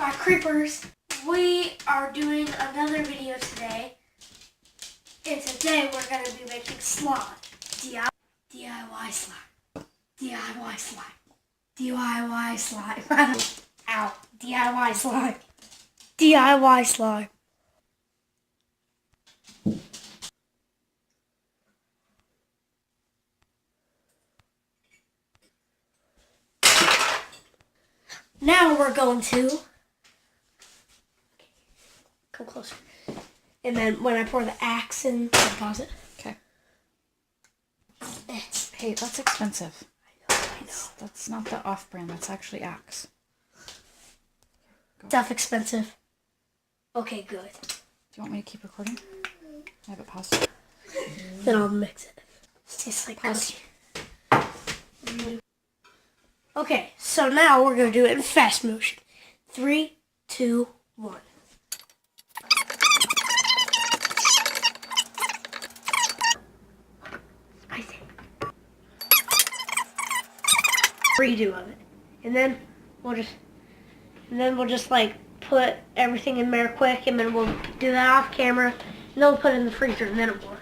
my creepers. We are doing another video today. And today we're going to be making slime. DIY slime. DIY slime. DIY slime. Ow. DIY slime. DIY slime. Now we're going to come closer. And then when I pour the axe in, pause it. Okay. Hey, that's expensive. I know. That's not the off-brand. That's actually Axe. Stuff expensive. Okay, good. Do you want me to keep recording? I have it paused. Then I'll mix it. It tastes like Pause. cookie. Okay, so now we're going to do it in fast motion. 3, 2, 1. I think. Redo of it. And then we'll just like put everything in there quick, and then we'll do that off camera, and then we'll put it in the freezer, and then it'll work.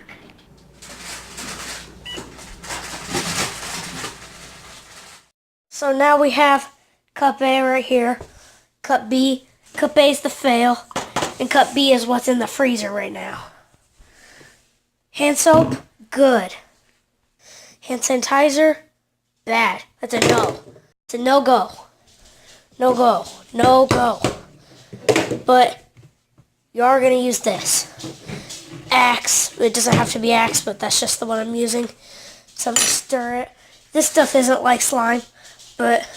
So now we have cup A right here, cup B. Cup A is the fail, and cup B is what's in the freezer right now. Hand soap, good. Hand sanitizer, bad. That's a no. It's a no-go. No go. No go. But you are going to use this. Axe. It doesn't have to be Axe, but that's just the one I'm using. So I'm going to stir it. This stuff isn't like slime, but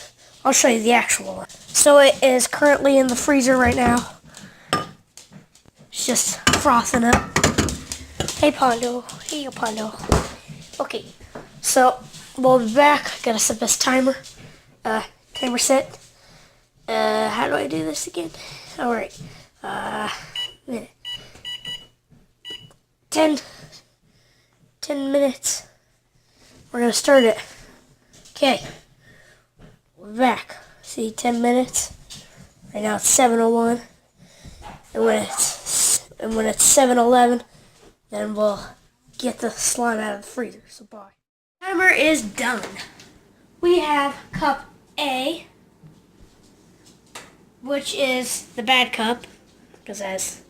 I'll show you the actual one. So it is currently in the freezer right now. It's just frothing up. Hey, Pondo. Hey, Pondo. Okay. So we'll be back. Gotta set this timer. Timer set. How do I do this again? Alright. Minute. 10 minutes. We're gonna start it. Okay. We're back. See, 10 minutes. Right now it's 7:01. And when it's 7:11, then we'll get the slime out of the freezer. So bye. Timer is done. We have cup A, which is the bad cup, because it has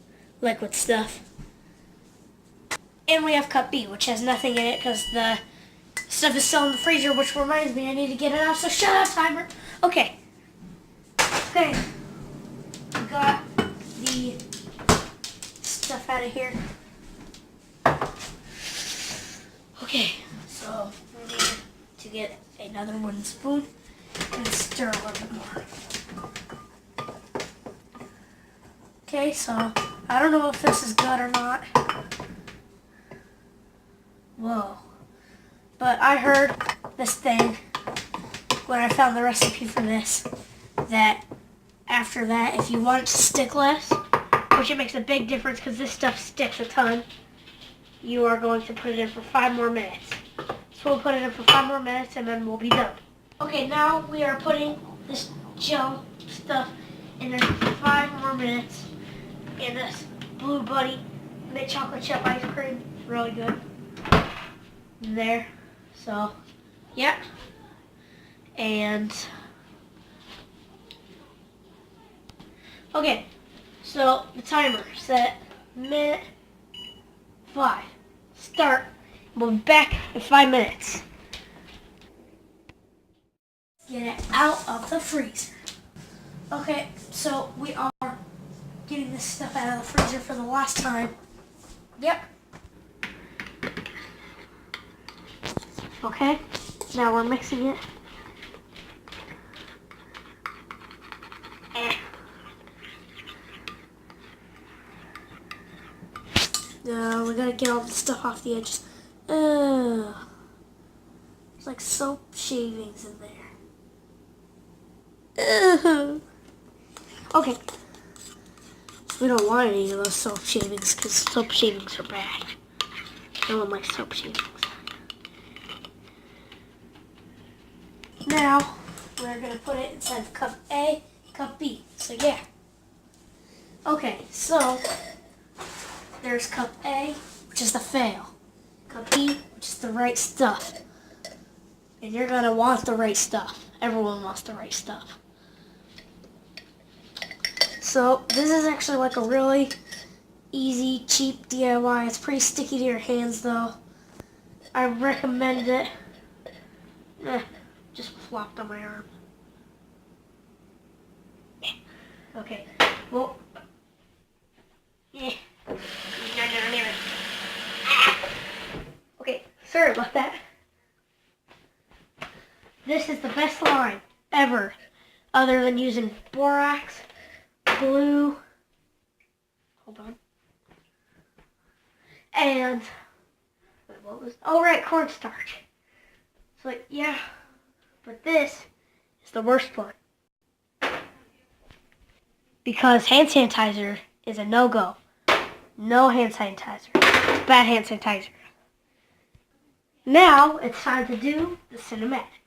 liquid stuff. And we have cup B, which has nothing in it, because the stuff is still in the freezer, which reminds me I need to get it out, so shut up, timer. Okay. Okay. We got the stuff out of here. Okay, so we need to get another wooden spoon and stir a little bit more. Okay, so I don't know if this is good or not. Whoa. But I heard this thing when I found the recipe for this, that after that, if you want it to stick less, which it makes a big difference because this stuff sticks a ton, you are going to put it in for 5 more minutes. So we'll put it in for 5 more minutes and then we'll be done. Okay, now we are putting this gel stuff in there for 5 more minutes. And this Blue Buddy mint chocolate chip ice cream, really good. There. So, yeah. And okay, so the timer set minute 5. Start. We'll be back in 5 minutes. Get it out of the freezer. Okay, so we are getting this stuff out of the freezer for the last time. Yep. Okay, now we're mixing it. No, we gotta get all the stuff off the edges. There's like soap shavings in there. Okay. So we don't want any of those soap shavings because soap shavings are bad. No one likes soap shavings. Now, we're going to put it inside of cup A, cup B. So yeah, Okay, so there's cup A, which is the fail. Cup B, which is the right stuff. And you're gonna want the right stuff. Everyone wants the right stuff. So this is actually like a really easy, cheap DIY. It's pretty sticky to your hands though. I recommend it. Just flopped on my arm. Okay, well, okay, sorry about that. This is the best line ever, other than using borax, glue, hold on, and, what was, oh right, cornstarch. So yeah, but this is the worst one. Because hand sanitizer is a no-go. No hand sanitizer. Bad hand sanitizer. Now it's time to do the cinematic.